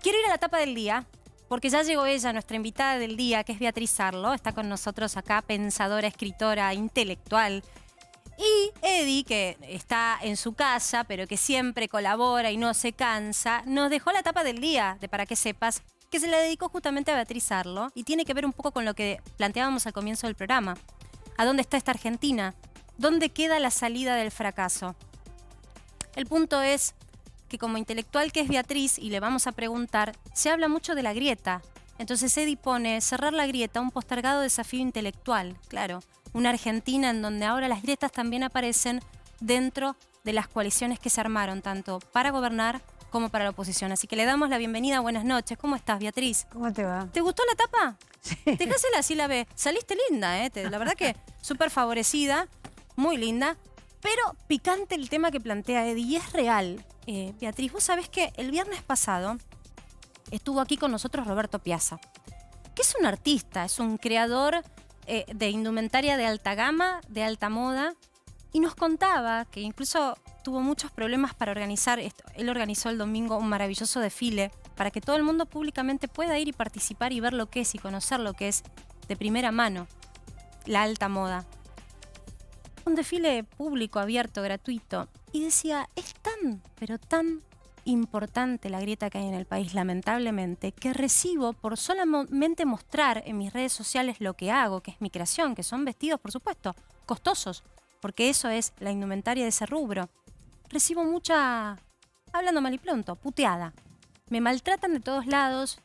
Quiero ir a la tapa del día, porque ya llegó ella, nuestra invitada del día, que es Beatriz Arlo. Está con nosotros acá, pensadora, escritora, intelectual. Y Eddie, que está en su casa, pero que siempre colabora y no se cansa, nos dejó la tapa del día, de Para que sepas, que se la dedicó justamente a Beatriz Arlo y tiene que ver un poco con lo que planteábamos al comienzo del programa. ¿A dónde está esta Argentina? ¿Dónde queda la salida del fracaso? El punto es que como intelectual que es Beatriz, y le vamos a preguntar, se habla mucho de la grieta. Entonces Eddie pone cerrar la grieta, un postergado desafío intelectual, claro. Una Argentina en donde ahora las grietas también aparecen dentro de las coaliciones que se armaron, tanto para gobernar como para la oposición. Así que le damos la bienvenida, buenas noches. ¿Cómo estás, Beatriz? ¿Cómo te va? ¿Te gustó la tapa? Sí. Dejásela así la ve. Saliste linda, la verdad que súper favorecida, muy linda. Pero picante el tema que plantea Eddie, y es real. Beatriz, vos sabés que el viernes pasado estuvo aquí con nosotros Roberto Piazza, que es un artista, es un creador de indumentaria de alta gama, de alta moda, y nos contaba que incluso tuvo muchos problemas para organizar esto. Él organizó el domingo un maravilloso desfile para que todo el mundo públicamente pueda ir y participar y ver lo que es y conocer lo que es de primera mano la alta moda. Un desfile público, abierto, gratuito. Y decía, es tan, pero tan importante la grieta que hay en el país, lamentablemente, que recibo por solamente mostrar en mis redes sociales lo que hago, que es mi creación, que son vestidos, por supuesto, costosos, porque eso es la indumentaria de ese rubro. Recibo mucha, hablando mal y pronto, puteada. Me maltratan de todos lados,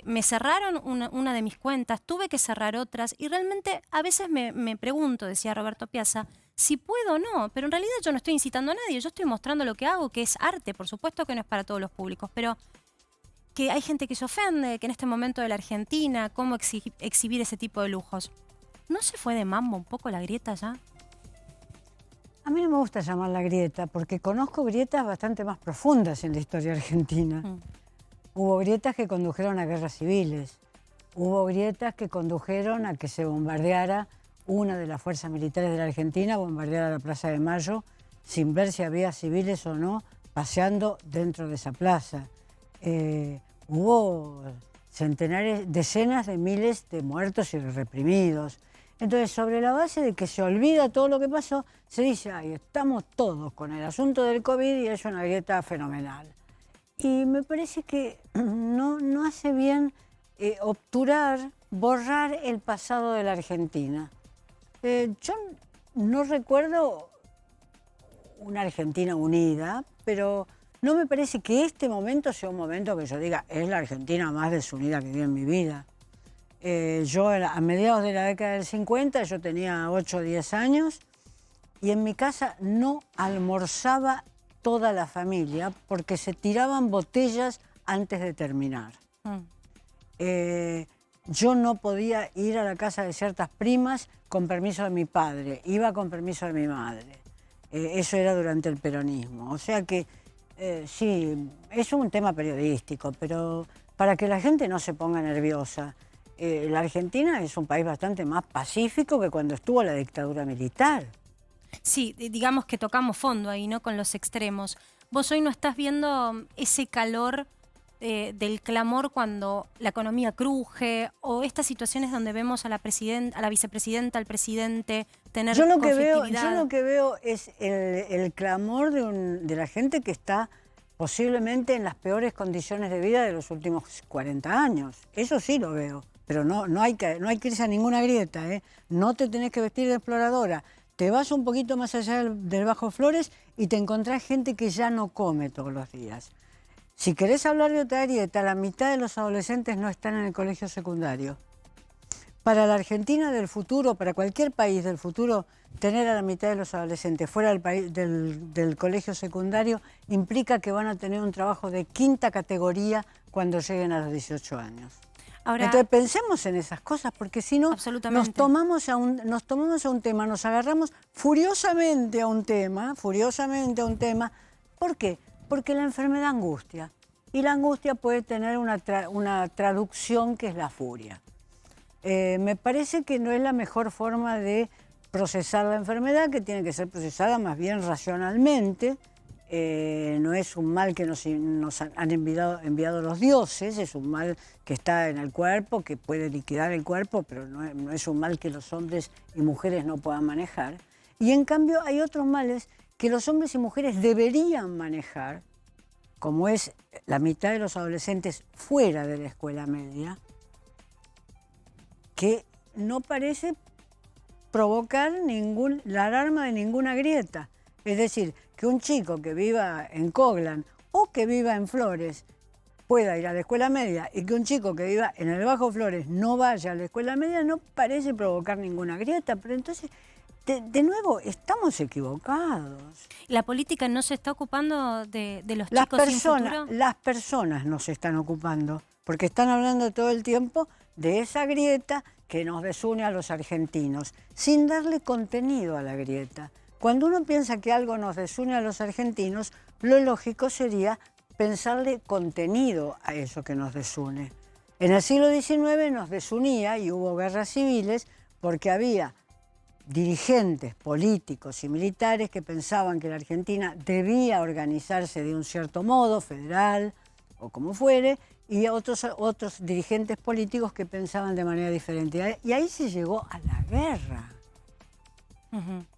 me cerraron una de mis cuentas, tuve que cerrar otras y realmente a veces me pregunto, decía Roberto Piazza, si puedo o no, pero en realidad yo no estoy incitando a nadie, yo estoy mostrando lo que hago, que es arte, por supuesto que no es para todos los públicos, pero que hay gente que se ofende, que en este momento de la Argentina, cómo exhibir ese tipo de lujos. ¿No se fue de mambo un poco la grieta ya? A mí no me gusta llamarla grieta, porque conozco grietas bastante más profundas en la historia argentina. Hubo grietas que condujeron a guerras civiles, hubo grietas que condujeron a que se bombardeara una de las fuerzas militares de la Argentina, bombardeara la Plaza de Mayo, sin ver si había civiles o no paseando dentro de esa plaza. Hubo decenas de miles de muertos y reprimidos. Entonces, sobre la base de que se olvida todo lo que pasó, se dice, ay, estamos todos con el asunto del COVID y es una grieta fenomenal. Y me parece que no hace bien obturar, borrar el pasado de la Argentina. Yo no recuerdo una Argentina unida, pero no me parece que este momento sea un momento que yo diga, es la Argentina más desunida que vi en mi vida. Yo a mediados de la década del 50, yo tenía 8 o 10 años y en mi casa no almorzaba toda la familia porque se tiraban botellas antes de terminar. Yo no podía ir a la casa de ciertas primas con permiso de mi padre, iba con permiso de mi madre. Eso era durante el peronismo. O sea que sí, es un tema periodístico, pero para que la gente no se ponga nerviosa. La Argentina es un país bastante más pacífico que cuando estuvo la dictadura militar. Sí, digamos que tocamos fondo ahí, ¿no? Con los extremos. Vos hoy no estás viendo ese calor del clamor cuando la economía cruje, o estas situaciones donde vemos a la vicepresidenta, al presidente tener conflictividad. Yo lo que veo es el clamor de la gente que está posiblemente en las peores condiciones de vida de los últimos 40 años. Eso sí lo veo, pero no hay que irse a ninguna grieta, ¿eh? No te tenés que vestir de exploradora. Te vas un poquito más allá del Bajo Flores y te encontrás gente que ya no come todos los días. Si querés hablar de otra grieta, la mitad de los adolescentes no están en el colegio secundario. Para la Argentina del futuro, para cualquier país del futuro, tener a la mitad de los adolescentes fuera del colegio secundario implica que van a tener un trabajo de quinta categoría cuando lleguen a los 18 años. Ahora, entonces pensemos en esas cosas, porque si no nos tomamos a un tema, nos agarramos furiosamente a un tema. ¿Por qué? Porque la enfermedad angustia, y la angustia puede tener una traducción que es la furia. Me parece que no es la mejor forma de procesar la enfermedad, que tiene que ser procesada más bien racionalmente, no es un mal que nos han enviado los dioses, es un mal que está en el cuerpo, que puede liquidar el cuerpo, pero no es un mal que los hombres y mujeres no puedan manejar. Y en cambio hay otros males que los hombres y mujeres deberían manejar, como es la mitad de los adolescentes fuera de la escuela media, que no parece provocar la alarma de ninguna grieta. Es decir, que un chico que viva en Coglan o que viva en Flores pueda ir a la escuela media y que un chico que viva en el Bajo Flores no vaya a la escuela media no parece provocar ninguna grieta. Pero entonces, de nuevo, estamos equivocados. ¿La política no se está ocupando de los chicos sin futuro? Las personas no se están ocupando, porque están hablando todo el tiempo de esa grieta que nos desune a los argentinos, sin darle contenido a la grieta. Cuando uno piensa que algo nos desune a los argentinos, lo lógico sería pensarle contenido a eso que nos desune. En el siglo XIX nos desunía y hubo guerras civiles porque había dirigentes políticos y militares que pensaban que la Argentina debía organizarse de un cierto modo, federal o como fuere, y otros dirigentes políticos que pensaban de manera diferente. Y ahí se llegó a la guerra.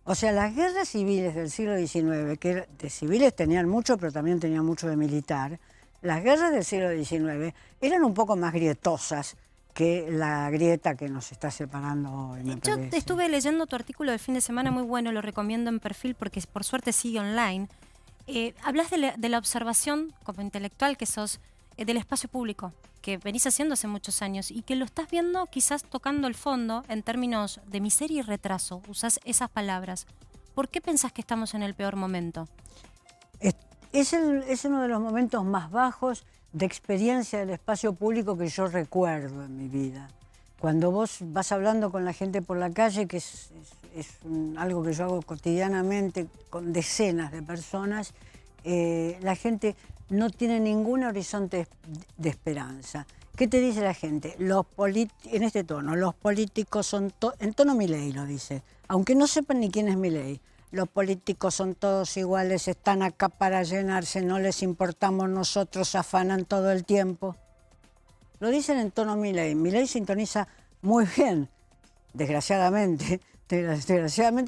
O sea, las guerras civiles del siglo XIX, que de civiles tenían mucho, pero también tenían mucho de militar, las guerras del siglo XIX eran un poco más grietosas que la grieta que nos está separando hoy, me Yo parece. estuve leyendo tu artículo del fin de semana, muy bueno, lo recomiendo en Perfil porque por suerte sigue online. Hablas de la observación como intelectual que sos del espacio público, que venís haciendo hace muchos años y que lo estás viendo quizás tocando el fondo en términos de miseria y retraso. Usás esas palabras. ¿Por qué pensás que estamos en el peor momento? Es uno de los momentos más bajos de experiencia del espacio público que yo recuerdo en mi vida. Cuando vos vas hablando con la gente por la calle, que es algo que yo hago cotidianamente con decenas de personas, la gente no tiene ningún horizonte de esperanza. ¿Qué te dice la gente? En este tono, los políticos son en tono Milei lo dice, aunque no sepan ni quién es Milei. Los políticos son todos iguales, están acá para llenarse, no les importamos nosotros, afanan todo el tiempo. Lo dicen en tono Milei. Milei sintoniza muy bien, desgraciadamente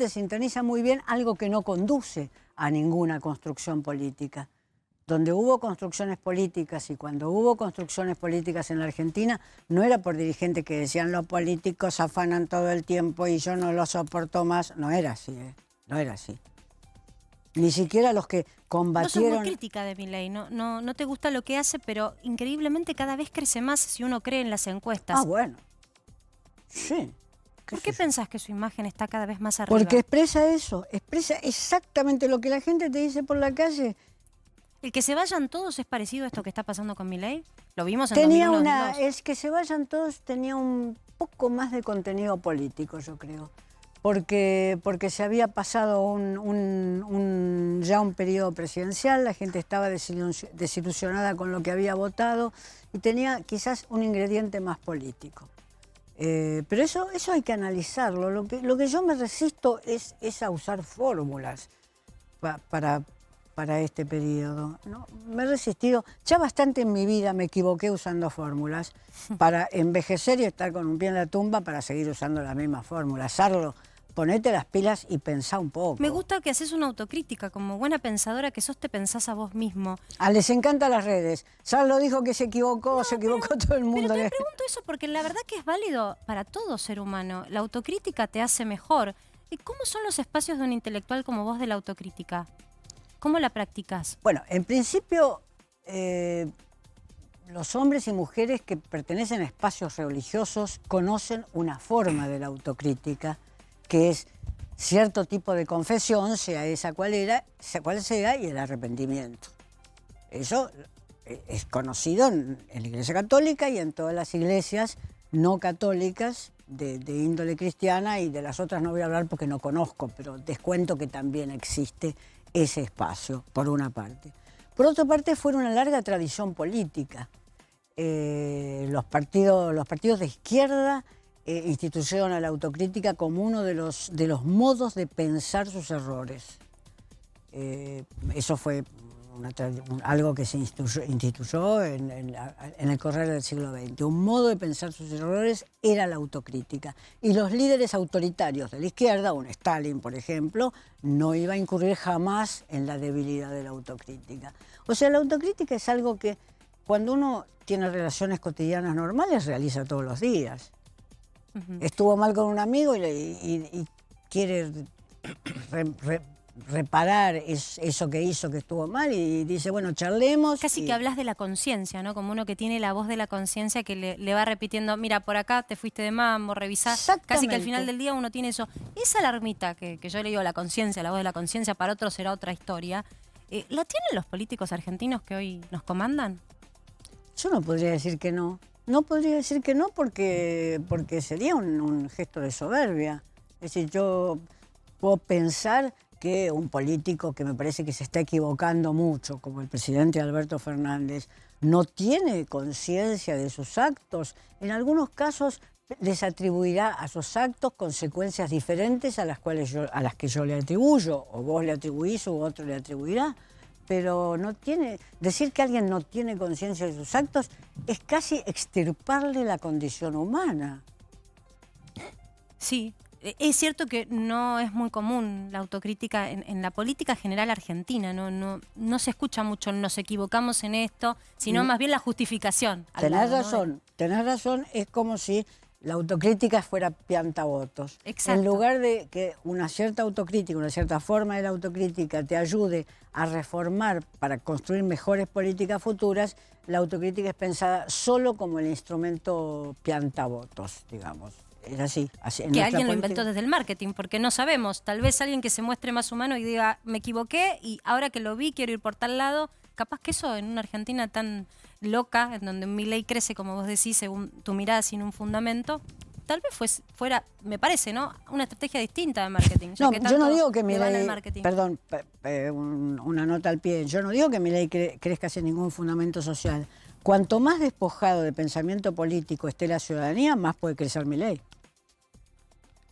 sintoniza muy bien algo que no conduce a ninguna construcción política. Donde hubo construcciones políticas y cuando hubo construcciones políticas en la Argentina, no era por dirigentes que decían los políticos afanan todo el tiempo y yo no lo soporto más. No era así, no era así. Ni siquiera los que combatieron... No sos muy crítica de Milei, no te gusta lo que hace, pero increíblemente cada vez crece más si uno cree en las encuestas. Ah, bueno. Sí. ¿Por qué pensás que su imagen está cada vez más arriba? Porque expresa eso, expresa exactamente lo que la gente te dice por la calle. ¿El que se vayan todos es parecido a esto que está pasando con Milei? Lo vimos en Tenía 2001, es que se vayan todos tenía un poco más de contenido político, yo creo. Porque se había pasado ya un periodo presidencial, la gente estaba desilusionada con lo que había votado y tenía quizás un ingrediente más político. Pero eso hay que analizarlo. Lo que yo me resisto es a usar fórmulas para este periodo, ¿no? Me he resistido, ya bastante en mi vida me equivoqué usando fórmulas para envejecer y estar con un pie en la tumba para seguir usando las mismas fórmulas. Sarlo, ponete las pilas y pensá un poco. Me gusta que haces una autocrítica, como buena pensadora que sos, te pensás a vos mismo. Les encantan las redes. Sarlo dijo que se equivocó todo el mundo. Pero te pregunto eso porque la verdad que es válido para todo ser humano. La autocrítica te hace mejor. ¿Y cómo son los espacios de un intelectual como vos de la autocrítica? ¿Cómo la practicás? Bueno, en principio, los hombres y mujeres que pertenecen a espacios religiosos conocen una forma de la autocrítica, que es cierto tipo de confesión, sea esa cual sea, y el arrepentimiento. Eso es conocido en la Iglesia Católica y en todas las iglesias no católicas de índole cristiana, y de las otras no voy a hablar porque no conozco, pero descuento que también existe ese espacio, por una parte. Por otra parte, fue una larga tradición política. Los partidos de izquierda instituyeron a la autocrítica como uno de los modos de pensar sus errores. Eso fue algo que se instituyó en el correr del siglo XX. Un modo de pensar sus errores era la autocrítica. Y los líderes autoritarios de la izquierda, un Stalin, por ejemplo, no iba a incurrir jamás en la debilidad de la autocrítica. O sea, la autocrítica es algo que cuando uno tiene relaciones cotidianas normales realiza todos los días. Estuvo mal con un amigo y quiere reparar eso que hizo que estuvo mal y dice, bueno, charlemos. Casi que hablas de la conciencia, ¿no? Como uno que tiene la voz de la conciencia que le va repitiendo, mira, por acá te fuiste de mambo, revisá. Casi que al final del día uno tiene eso. Esa alarmita que yo le digo la conciencia, la voz de la conciencia, para otros será otra historia. ¿La tienen los políticos argentinos que hoy nos comandan? Yo no podría decir que no. No podría decir que no porque sería un gesto de soberbia. Es decir, yo puedo pensar que un político que me parece que se está equivocando mucho, como el presidente Alberto Fernández, no tiene conciencia de sus actos. En algunos casos les atribuirá a sus actos consecuencias diferentes a las que yo le atribuyo, o vos le atribuís o otro le atribuirá. Pero no tiene, decir que alguien no tiene conciencia de sus actos es casi extirparle la condición humana. Sí. Es cierto que no es muy común la autocrítica en la política general argentina, no se escucha mucho, nos equivocamos en esto, sino más bien la justificación. Tenés razón, es como si la autocrítica fuera piantavotos. Exacto. En lugar de que una cierta autocrítica, una cierta forma de la autocrítica te ayude a reformar para construir mejores políticas futuras, la autocrítica es pensada solo como el instrumento piantavotos, digamos. Es así. Que alguien lo inventó desde el marketing, porque no sabemos. Tal vez alguien que se muestre más humano y diga, me equivoqué y ahora que lo vi quiero ir por tal lado. Capaz que eso en una Argentina tan loca, en donde Milei crece, como vos decís, según tu mirada, sin un fundamento, tal vez fuera, me parece, ¿no?, una estrategia distinta de marketing. No, yo no digo que Milei, perdón, una nota al pie, yo no digo que Milei crezca sin ningún fundamento social. Cuanto más despojado de pensamiento político esté la ciudadanía, más puede crecer Milei.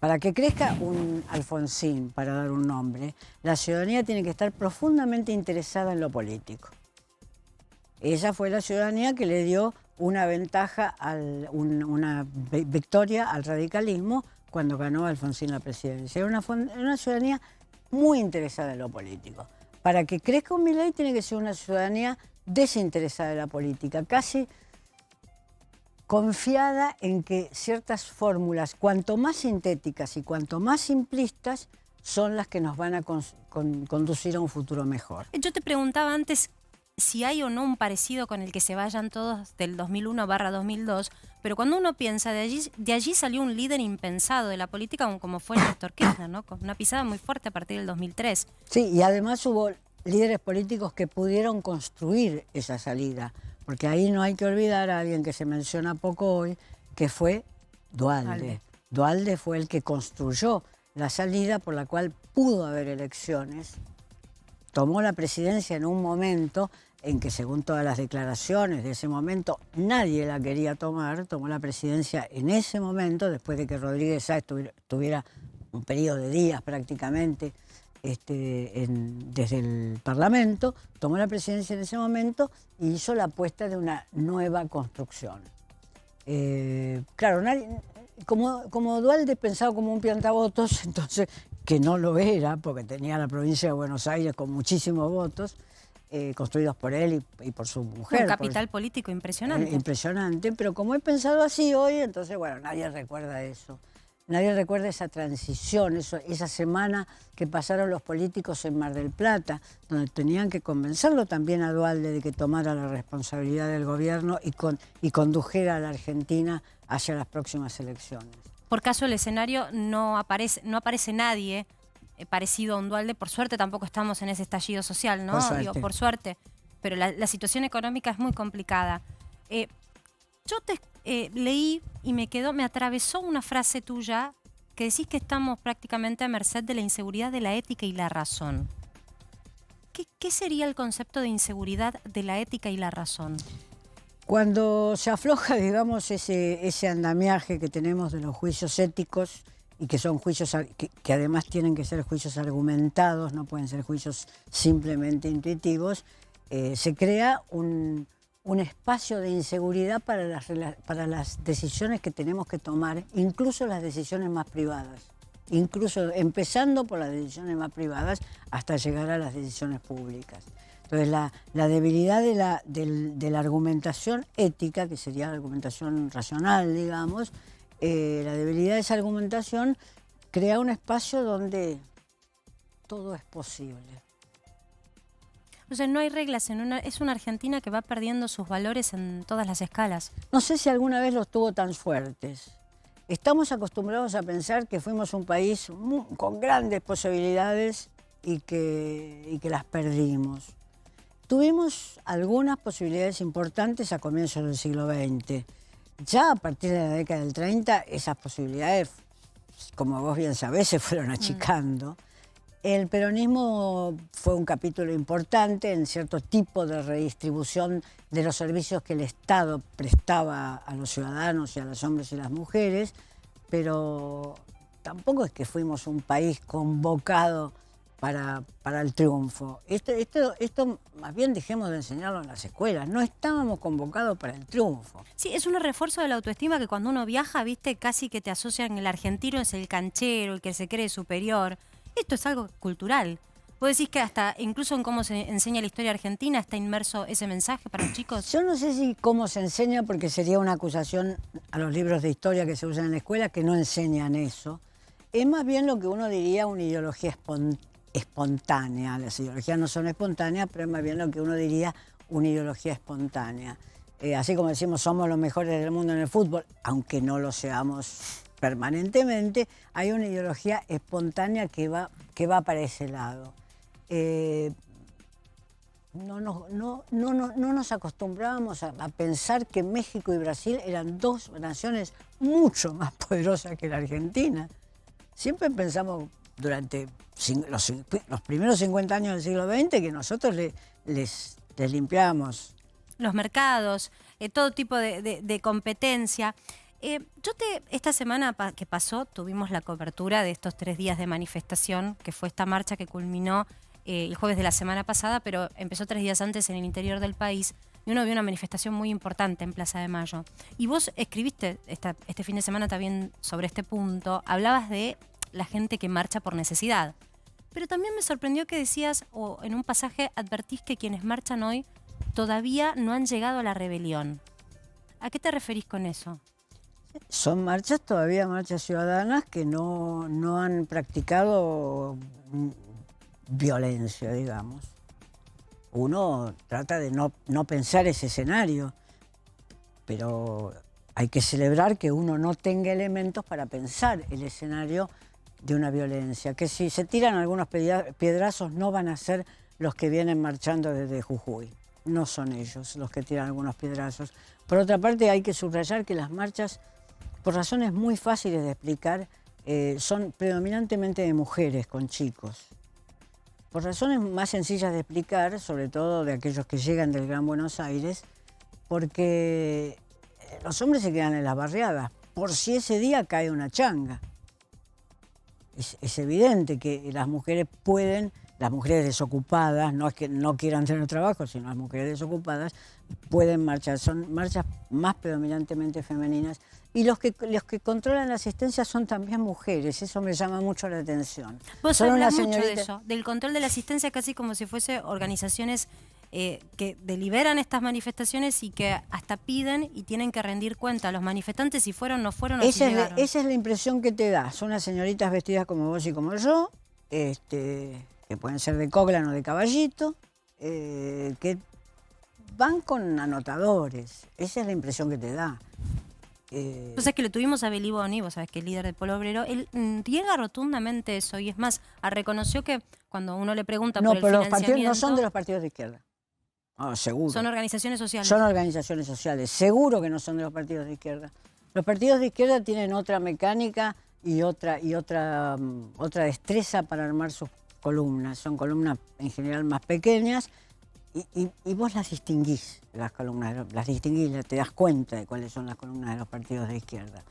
Para que crezca un Alfonsín, para dar un nombre, la ciudadanía tiene que estar profundamente interesada en lo político. Esa fue la ciudadanía que le dio una ventaja, una victoria al radicalismo cuando ganó Alfonsín la presidencia. Era una ciudadanía muy interesada en lo político. Para que crezca un Milei tiene que ser una ciudadanía desinteresada de la política, casi confiada en que ciertas fórmulas, cuanto más sintéticas y cuanto más simplistas, son las que nos van a conducir a un futuro mejor. Yo te preguntaba antes si hay o no un parecido con el que se vayan todos del 2001/2002, pero cuando uno piensa, de allí salió un líder impensado de la política como fue Néstor Kirchner, ¿no?, con una pisada muy fuerte a partir del 2003. Sí, y además hubo líderes políticos que pudieron construir esa salida, porque ahí no hay que olvidar a alguien que se menciona poco hoy, que fue Duhalde. Duhalde fue el que construyó la salida por la cual pudo haber elecciones. Tomó la presidencia en un momento en que, según todas las declaraciones de ese momento, nadie la quería tomar. Tomó la presidencia en ese momento, después de que Rodríguez Sá tuviera un periodo de días prácticamente desde el Parlamento, tomó la presidencia en ese momento y hizo la apuesta de una nueva construcción. Claro, como Duhalde pensaba como un piantavotos, entonces, que no lo era, porque tenía la provincia de Buenos Aires con muchísimos votos, construidos por él y por su mujer. Un capital político impresionante. Impresionante, pero como he pensado así hoy, entonces, bueno, nadie recuerda eso. Nadie recuerda esa transición, esa semana que pasaron los políticos en Mar del Plata, donde tenían que convencerlo también a Duhalde de que tomara la responsabilidad del gobierno y condujera a la Argentina hacia las próximas elecciones. Por caso el escenario no aparece nadie parecido a un Duhalde. Por suerte tampoco estamos en ese estallido social, ¿no? Por suerte. Digo, por suerte. Pero la situación económica es muy complicada. Yo leí y me atravesó una frase tuya que decís que estamos prácticamente a merced de la inseguridad de la ética y la razón. ¿Qué sería el concepto de inseguridad de la ética y la razón? Cuando se afloja, digamos, ese andamiaje que tenemos de los juicios éticos y que son juicios que además tienen que ser juicios argumentados, no pueden ser juicios simplemente intuitivos, se crea un espacio de inseguridad para las decisiones que tenemos que tomar, incluso las decisiones más privadas, incluso empezando por las decisiones más privadas hasta llegar a las decisiones públicas. Entonces la debilidad de la argumentación ética, que sería la argumentación racional, digamos, la debilidad de esa argumentación crea un espacio donde todo es posible. O sea, no hay reglas, es una Argentina que va perdiendo sus valores en todas las escalas. No sé si alguna vez los tuvo tan fuertes. Estamos acostumbrados a pensar que fuimos un país con grandes posibilidades y que las perdimos. Tuvimos algunas posibilidades importantes a comienzos del siglo XX. Ya a partir de la década del 30, esas posibilidades, como vos bien sabés, se fueron achicando. El peronismo fue un capítulo importante en cierto tipo de redistribución de los servicios que el Estado prestaba a los ciudadanos y a los hombres y las mujeres, pero tampoco es que fuimos un país convocado para el triunfo. Esto más bien dejemos de enseñarlo en las escuelas. No estábamos convocados para el triunfo. Sí, es un refuerzo de la autoestima que cuando uno viaja, viste, casi que te asocian, el argentino es el canchero, el que se cree superior. Esto es algo cultural. ¿Vos decís que hasta incluso en cómo se enseña la historia argentina está inmerso ese mensaje para los chicos? Yo no sé si cómo se enseña, porque sería una acusación a los libros de historia que se usan en la escuela, que no enseñan eso. Es más bien lo que uno diría una ideología espontánea. Las ideologías no son espontáneas, pero es más bien lo que uno diría una ideología espontánea. Así como decimos somos los mejores del mundo en el fútbol, aunque no lo seamos permanentemente, hay una ideología espontánea que va para ese lado. No nos acostumbrábamos a pensar que México y Brasil eran dos naciones mucho más poderosas que la Argentina. Siempre pensamos durante los primeros 50 años del siglo XX que nosotros les limpiábamos los mercados, todo tipo de competencia. Esta semana que pasó tuvimos la cobertura de estos 3 días de manifestación, que fue esta marcha que culminó el jueves de la semana pasada, pero empezó 3 días antes en el interior del país, y uno vio una manifestación muy importante en Plaza de Mayo. Y vos escribiste este fin de semana también sobre este punto, hablabas de la gente que marcha por necesidad. Pero también me sorprendió que decías, o en un pasaje advertís que quienes marchan hoy todavía no han llegado a la rebelión. ¿A qué te referís con eso? Son todavía marchas ciudadanas que no han practicado violencia, digamos. Uno trata de no pensar ese escenario, pero hay que celebrar que uno no tenga elementos para pensar el escenario de una violencia, que si se tiran algunos piedrazos no van a ser los que vienen marchando desde Jujuy, no son ellos los que tiran algunos piedrazos. Por otra parte, hay que subrayar que las marchas, por razones muy fáciles de explicar, son predominantemente de mujeres con chicos. Por razones más sencillas de explicar, sobre todo de aquellos que llegan del Gran Buenos Aires, porque los hombres se quedan en las barriadas, por si ese día cae una changa. Es evidente que las mujeres desocupadas, no es que no quieran tener trabajo, sino las mujeres desocupadas, pueden marchar. Son marchas más predominantemente femeninas. Y los que controlan la asistencia son también mujeres, eso me llama mucho la atención. Vos hablas mucho de eso, del control de la asistencia, casi como si fuese organizaciones que deliberan estas manifestaciones y que hasta piden y tienen que rendir cuenta a los manifestantes si fueron, no fueron o si llegaron. Esa es la impresión que te da. Son unas señoritas vestidas como vos y como yo, que pueden ser de coglan o de caballito, que van con anotadores. Esa es la impresión que te da. Entonces que lo tuvimos a Beli Boni, vos sabés que es líder del Polo Obrero, él niega rotundamente eso, y es más, reconoció que cuando uno le pregunta por el financiamiento... No, pero los partidos no son de los partidos de izquierda. Oh, seguro. Son organizaciones sociales. Son organizaciones sociales, seguro que no son de los partidos de izquierda. Los partidos de izquierda tienen otra mecánica y otra destreza para armar sus columnas. Son columnas en general más pequeñas y vos las distinguís, las columnas, las distinguís, te das cuenta de cuáles son las columnas de los partidos de izquierda.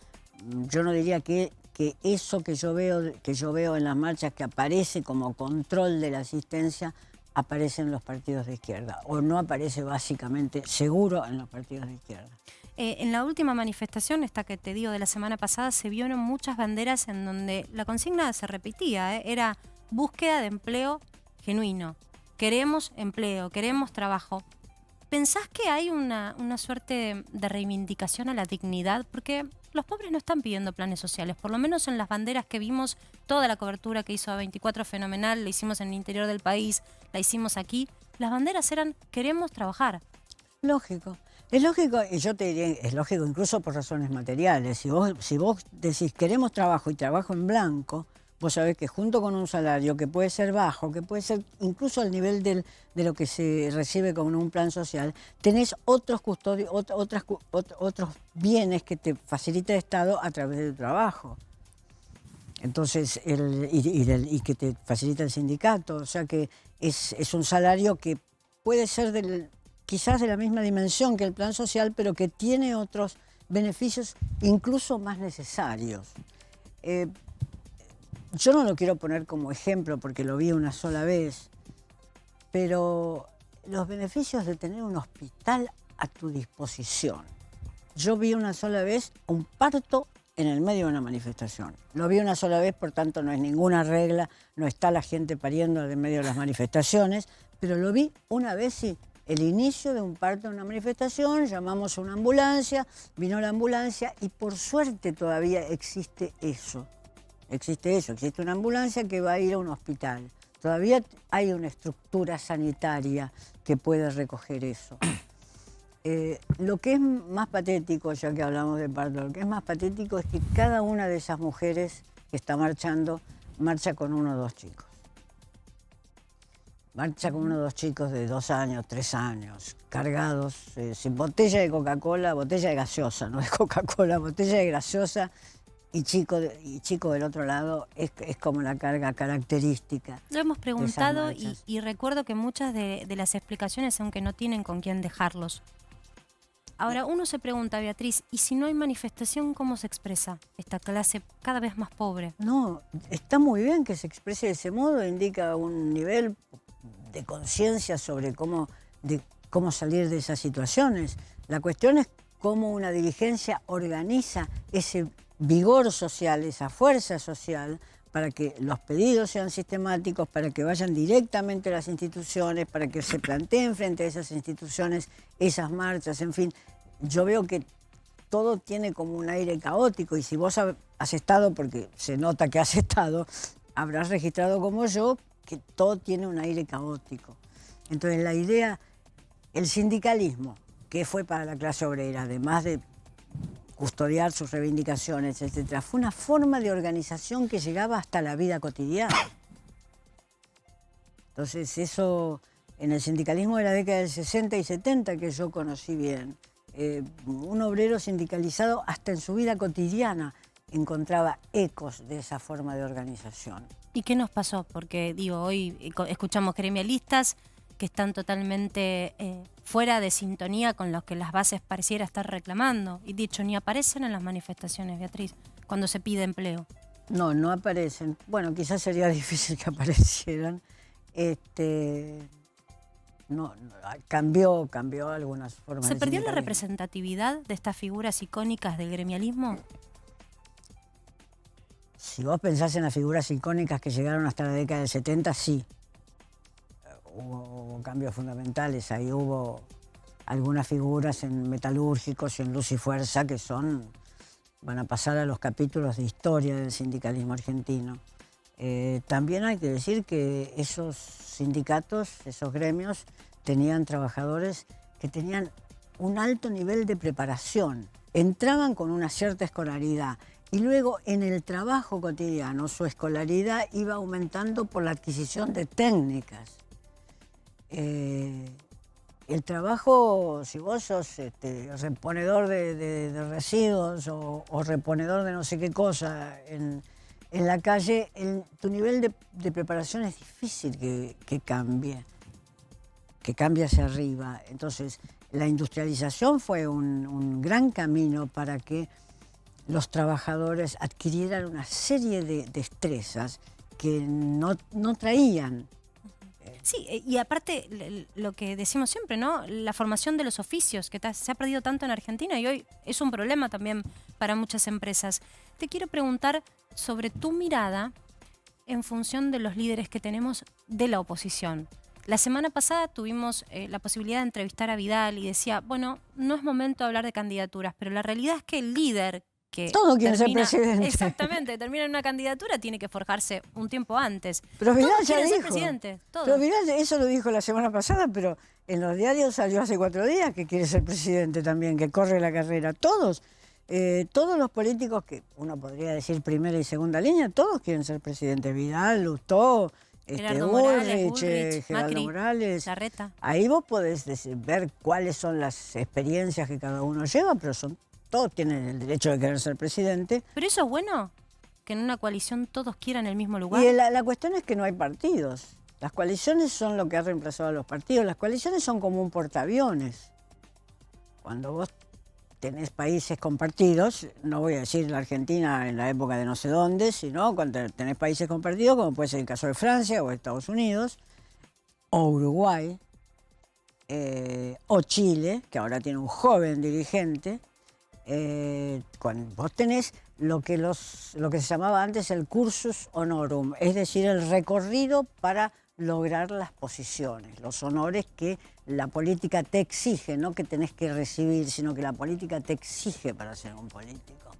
Yo no diría que que eso que yo veo en las marchas, que aparece como control de la asistencia, aparece en los partidos de izquierda, o no aparece básicamente seguro en los partidos de izquierda. En la última manifestación, esta que te digo de la semana pasada, se vieron muchas banderas en donde la consigna se repetía, era búsqueda de empleo genuino. Queremos empleo, queremos trabajo. ¿Pensás que hay una suerte de reivindicación a la dignidad? Porque los pobres no están pidiendo planes sociales, por lo menos en las banderas que vimos, toda la cobertura que hizo A24 fenomenal, la hicimos en el interior del país, la hicimos aquí, las banderas eran queremos trabajar. Lógico. Es lógico, y yo te diría, es lógico incluso por razones materiales. Si vos decís queremos trabajo y trabajo en blanco, vos sabés que junto con un salario que puede ser bajo, que puede ser incluso al nivel de lo que se recibe con un plan social, tenés otros custodios, otros bienes que te facilita el Estado a través del trabajo. Entonces, y que te facilita el sindicato. O sea que es un salario que puede ser quizás de la misma dimensión que el plan social, pero que tiene otros beneficios incluso más necesarios. Yo no lo quiero poner como ejemplo porque lo vi una sola vez, pero los beneficios de tener un hospital a tu disposición. Yo vi una sola vez un parto en el medio de una manifestación. Lo vi una sola vez, por tanto no es ninguna regla, no está la gente pariendo en medio de las manifestaciones, pero lo vi una vez, sí. El inicio de un parto en una manifestación, llamamos a una ambulancia, vino la ambulancia y por suerte todavía existe eso. Existe una ambulancia que va a ir a un hospital. Todavía hay una estructura sanitaria que puede recoger eso. Lo que es más patético, ya que hablamos de parto, lo que es más patético es que cada una de esas mujeres que está marchando, marcha con 1 o 2 chicos. Marcha con 1 o 2 chicos de 2 años, 3 años, cargados, sin botella de Coca-Cola, botella de gaseosa, no de Coca-Cola, botella de gaseosa, y chico del otro lado es como la carga característica. Lo hemos preguntado y recuerdo que muchas de las explicaciones, aunque no tienen con quién dejarlos. Ahora, uno se pregunta, Beatriz, ¿y si no hay manifestación, cómo se expresa esta clase cada vez más pobre? No, está muy bien que se exprese de ese modo, indica un nivel de conciencia sobre cómo salir de esas situaciones. La cuestión es cómo una dirigencia organiza ese vigor social, esa fuerza social, para que los pedidos sean sistemáticos, para que vayan directamente a las instituciones, para que se planteen frente a esas instituciones esas marchas, en fin. Yo veo que todo tiene como un aire caótico y si vos has estado, porque se nota que has estado, habrás registrado como yo que todo tiene un aire caótico. Entonces la idea, el sindicalismo, que fue para la clase obrera, además de custodiar sus reivindicaciones, etcétera, fue una forma de organización que llegaba hasta la vida cotidiana. Entonces eso, en el sindicalismo de la década del 60 y 70 que yo conocí bien, un obrero sindicalizado hasta en su vida cotidiana encontraba ecos de esa forma de organización. ¿Y qué nos pasó? Porque digo, hoy escuchamos gremialistas que están totalmente fuera de sintonía con los que las bases pareciera estar reclamando. Y dicho, ni aparecen en las manifestaciones, Beatriz, cuando se pide empleo. No, no aparecen. Bueno, quizás sería difícil que aparecieran. No, cambió algunas formas. ¿Se perdió la representatividad de estas figuras icónicas del gremialismo? Si vos pensás en las figuras icónicas que llegaron hasta la década del 70, sí. Hubo cambios fundamentales, ahí hubo algunas figuras en metalúrgicos y en Luz y Fuerza que van a pasar a los capítulos de historia del sindicalismo argentino. También hay que decir que esos sindicatos, esos gremios, tenían trabajadores que tenían un alto nivel de preparación, entraban con una cierta escolaridad y luego en el trabajo cotidiano su escolaridad iba aumentando por la adquisición de técnicas. El trabajo, si vos sos reponedor de residuos o reponedor de no sé qué cosa en la calle, tu nivel de preparación es difícil que cambie hacia arriba. Entonces, la industrialización fue un gran camino para que los trabajadores adquirieran una serie de destrezas que no traían. Sí, y aparte lo que decimos siempre, ¿no? La formación de los oficios, que se ha perdido tanto en Argentina y hoy es un problema también para muchas empresas. Te quiero preguntar sobre tu mirada en función de los líderes que tenemos de la oposición. La semana pasada tuvimos la posibilidad de entrevistar a Vidal y decía, bueno, no es momento de hablar de candidaturas, pero la realidad es que el líder que Todo quiere ser presidente. exactamente, termina en una candidatura, tiene que forjarse un tiempo antes. Pero Vidal todos ya quieren ser dijo. presidente, todos. Pero Vidal eso lo dijo la semana pasada, pero en los diarios salió hace 4 días que quiere ser presidente también, que corre la carrera. Todos los políticos que uno podría decir primera y segunda línea, todos quieren ser presidente. Vidal, Lustó, Bullrich, Gerardo Macri, Morales. Larreta. Ahí vos podés ver cuáles son las experiencias que cada uno lleva, pero todos tienen el derecho de querer ser presidente. Pero eso es bueno, que en una coalición todos quieran el mismo lugar. Y la cuestión es que no hay partidos. Las coaliciones son lo que ha reemplazado a los partidos. Las coaliciones son como un portaaviones. Cuando vos tenés países compartidos, no voy a decir la Argentina en la época de no sé dónde, sino cuando tenés países compartidos, como puede ser el caso de Francia o Estados Unidos, o Uruguay, o Chile, que ahora tiene un joven dirigente. Cuando vos tenés lo que se llamaba antes el cursus honorum, es decir, el recorrido para lograr las posiciones, los honores que la política te exige, no que tenés que recibir, sino que la política te exige para ser un político.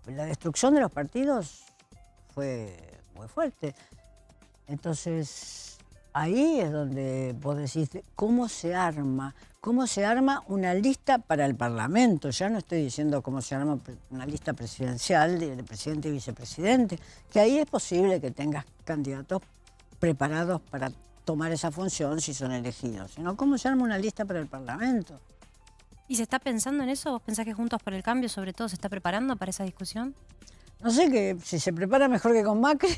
La destrucción de los partidos fue muy fuerte. Entonces, ahí es donde vos decís, ¿cómo se arma una lista para el Parlamento? Ya no estoy diciendo cómo se arma una lista presidencial de presidente y vicepresidente, que ahí es posible que tengas candidatos preparados para tomar esa función si son elegidos, sino cómo se arma una lista para el Parlamento. ¿Y se está pensando en eso? ¿Vos pensás que Juntos por el Cambio, sobre todo, se está preparando para esa discusión? No sé, que si se prepara mejor que con Macri.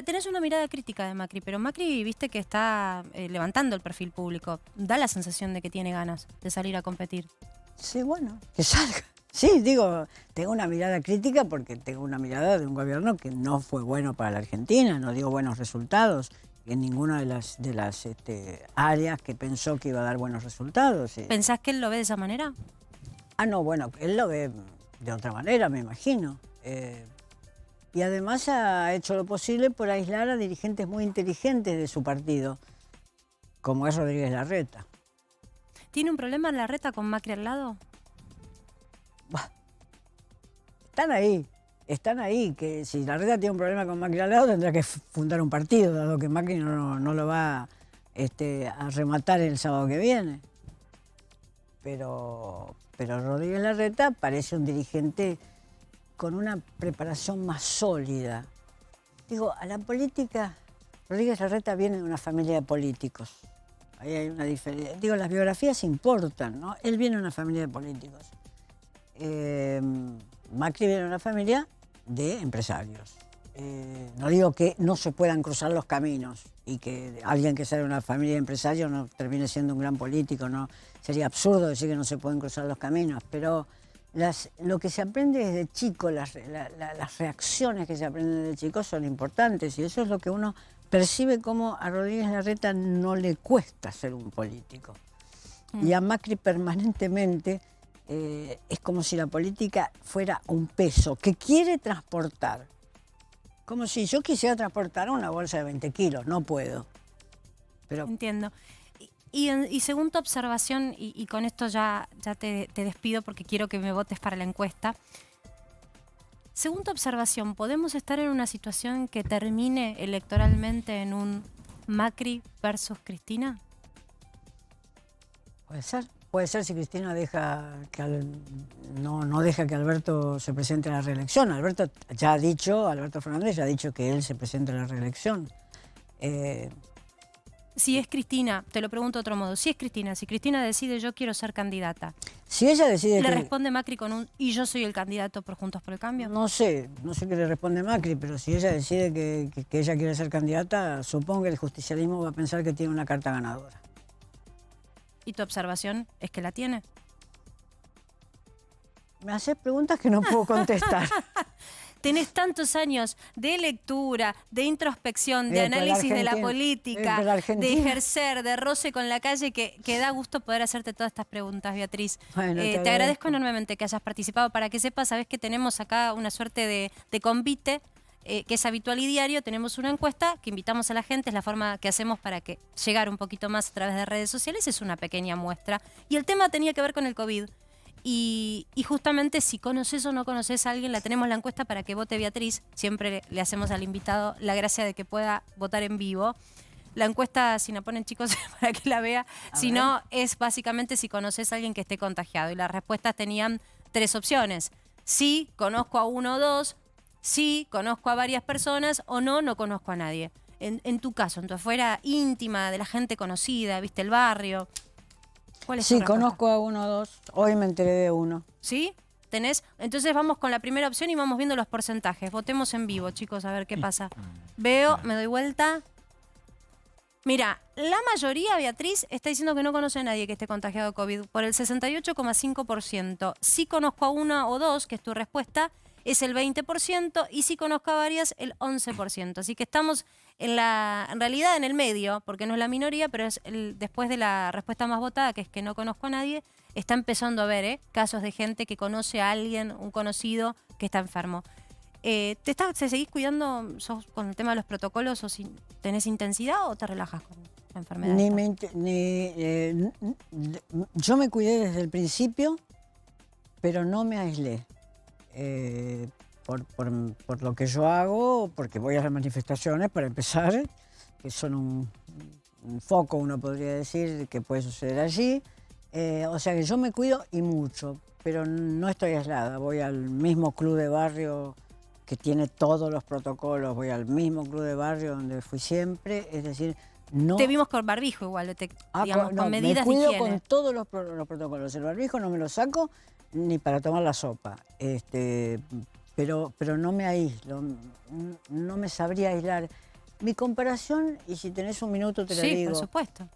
Tenés una mirada crítica de Macri, pero Macri, viste que está levantando el perfil público. Da la sensación de que tiene ganas de salir a competir. Sí, bueno, que salga. Sí, digo, tengo una mirada crítica porque tengo una mirada de un gobierno que no fue bueno para la Argentina, no dio buenos resultados en ninguna de las áreas que pensó que iba a dar buenos resultados. ¿Pensás que él lo ve de esa manera? No, bueno, él lo ve de otra manera, me imagino. Y además ha hecho lo posible por aislar a dirigentes muy inteligentes de su partido, como es Rodríguez Larreta. ¿Tiene un problema Larreta con Macri al lado? Están ahí, que si Larreta tiene un problema con Macri al lado tendrá que fundar un partido, dado que Macri no lo va a rematar el sábado que viene. Pero Rodríguez Larreta parece un dirigente con una preparación más sólida. Digo, a la política, Rodríguez Larreta viene de una familia de políticos. Ahí hay una diferencia. Digo, las biografías importan, ¿no? Él viene de una familia de políticos. Macri viene de una familia de empresarios. No digo que no se puedan cruzar los caminos y que alguien que sea de una familia de empresarios no termine siendo un gran político, no. Sería absurdo decir que no se pueden cruzar los caminos, pero lo que se aprende desde chico, las reacciones que se aprenden desde chico son importantes y eso es lo que uno percibe como a Rodríguez Larreta no le cuesta ser un político. Y a Macri permanentemente es como si la política fuera un peso que quiere transportar. Como si yo quisiera transportar una bolsa de 20 kilos, no puedo. Pero entiendo. Y según tu observación, y con esto ya te despido porque quiero que me votes para la encuesta. Según tu observación, ¿podemos estar en una situación que termine electoralmente en un Macri versus Cristina? Puede ser. Puede ser si Cristina no deja que Alberto se presente a la reelección. Alberto Fernández ya ha dicho que él se presente a la reelección. Si es Cristina, te lo pregunto de otro modo, si Cristina decide yo quiero ser candidata, si ella decide ¿le responde Macri con un y yo soy el candidato por Juntos por el Cambio? No sé qué le responde Macri, pero si ella decide que ella quiere ser candidata, supongo que el justicialismo va a pensar que tiene una carta ganadora. ¿Y tu observación es que la tiene? Me haces preguntas que no puedo contestar. Tenés tantos años de lectura, de introspección, de análisis de la política, de ejercer, de roce con la calle, que da gusto poder hacerte todas estas preguntas, Beatriz. Bueno, te agradezco enormemente que hayas participado. Para que sepas, sabés que tenemos acá una suerte de convite, que es habitual y diario. Tenemos una encuesta que invitamos a la gente, es la forma que hacemos para que llegar un poquito más a través de redes sociales, es una pequeña muestra. Y el tema tenía que ver con el COVID. Y justamente si conoces o no conoces a alguien, la tenemos la encuesta para que vote Beatriz. Siempre le hacemos al invitado la gracia de que pueda votar en vivo. La encuesta, si la ponen chicos, para que la vea, si no, es básicamente si conoces a alguien que esté contagiado. Y las respuestas tenían 3 opciones. Sí, conozco a 1 o 2. Sí, conozco a varias personas. O no, no conozco a nadie. En tu caso, en tu esfera íntima, de la gente conocida, viste el barrio. ¿Cuál es tu respuesta? Conozco a 1 o 2. Hoy me enteré de 1. ¿Sí? ¿Tenés? Entonces vamos con la primera opción y vamos viendo los porcentajes. Votemos en vivo, chicos, a ver qué pasa. Veo, me doy vuelta. Mira, la mayoría, Beatriz, está diciendo que no conoce a nadie que esté contagiado de COVID, por el 68,5%. Sí conozco a 1 o 2, que es tu respuesta, es el 20%, y sí conozco a varias, el 11%. Así que estamos en realidad en el medio, porque no es la minoría, pero es después de la respuesta más votada, que es que no conozco a nadie, está empezando a haber casos de gente que conoce a alguien, un conocido, que está enfermo. ¿Te seguís cuidando con el tema de los protocolos o si tenés intensidad o te relajas con la enfermedad? Yo me cuidé desde el principio, pero no me aislé. Por lo que yo hago, porque voy a las manifestaciones, para empezar, que son un foco, uno podría decir, que puede suceder allí. O sea que yo me cuido y mucho, pero no estoy aislada. Voy al mismo club de barrio que tiene todos los protocolos, voy al mismo club de barrio donde fui siempre, es decir, no... Te vimos con barbijo igual, digamos, con medidas de higiene. Me cuido con todos los protocolos. El barbijo no me lo saco ni para tomar la sopa, pero no me aíslo, no me sabría aislar. Mi comparación, y si tenés un minuto te la digo... Sí, por supuesto.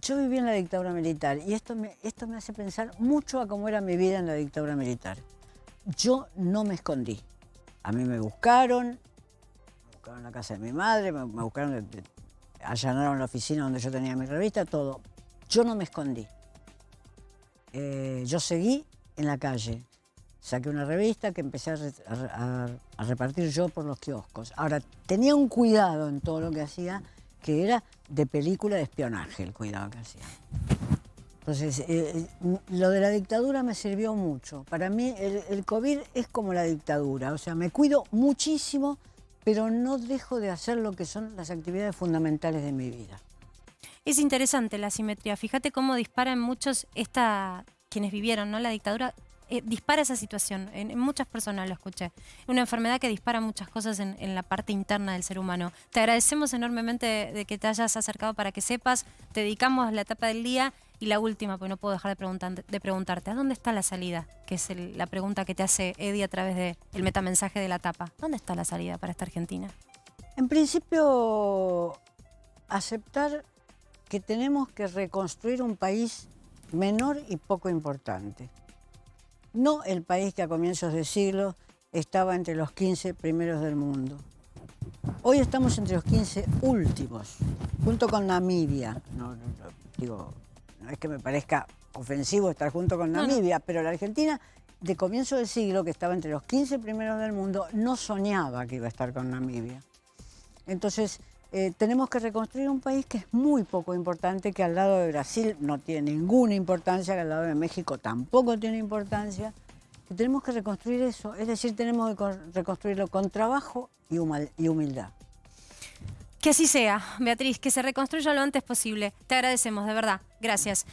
Yo viví en la dictadura militar y esto me hace pensar mucho a cómo era mi vida en la dictadura militar. Yo no me escondí. A mí me buscaron en la casa de mi madre, me buscaron, allanaron la oficina donde yo tenía mi revista, todo. Yo no me escondí. Yo seguí en la calle. Saqué una revista que empecé a repartir yo por los kioscos. Ahora, tenía un cuidado en todo lo que hacía, que era de película de espionaje, el cuidado que hacía. Entonces, lo de la dictadura me sirvió mucho. Para mí, el COVID es como la dictadura. O sea, me cuido muchísimo, pero no dejo de hacer lo que son las actividades fundamentales de mi vida. Es interesante la asimetría. Fíjate cómo dispara en muchos quienes vivieron, ¿no? La dictadura dispara esa situación. En muchas personas lo escuché. Una enfermedad que dispara muchas cosas en la parte interna del ser humano. Te agradecemos enormemente de que te hayas acercado para que sepas. Te dedicamos la etapa del día y la última, porque no puedo dejar de preguntarte. ¿A dónde está la salida? Que es la pregunta que te hace Eddie a través del metamensaje de la tapa. ¿Dónde está la salida para esta Argentina? En principio, aceptar que tenemos que reconstruir un país menor y poco importante. No el país que a comienzos de siglo estaba entre los 15 primeros del mundo. Hoy estamos entre los 15 últimos, junto con Namibia. No es que me parezca ofensivo estar junto con Namibia, pero la Argentina de comienzo del siglo, que estaba entre los 15 primeros del mundo, no soñaba que iba a estar con Namibia. Entonces, tenemos que reconstruir un país que es muy poco importante, que al lado de Brasil no tiene ninguna importancia, que al lado de México tampoco tiene importancia. Que tenemos que reconstruir eso, es decir, tenemos que reconstruirlo con trabajo y humildad. Que así sea, Beatriz, que se reconstruya lo antes posible. Te agradecemos, de verdad. Gracias.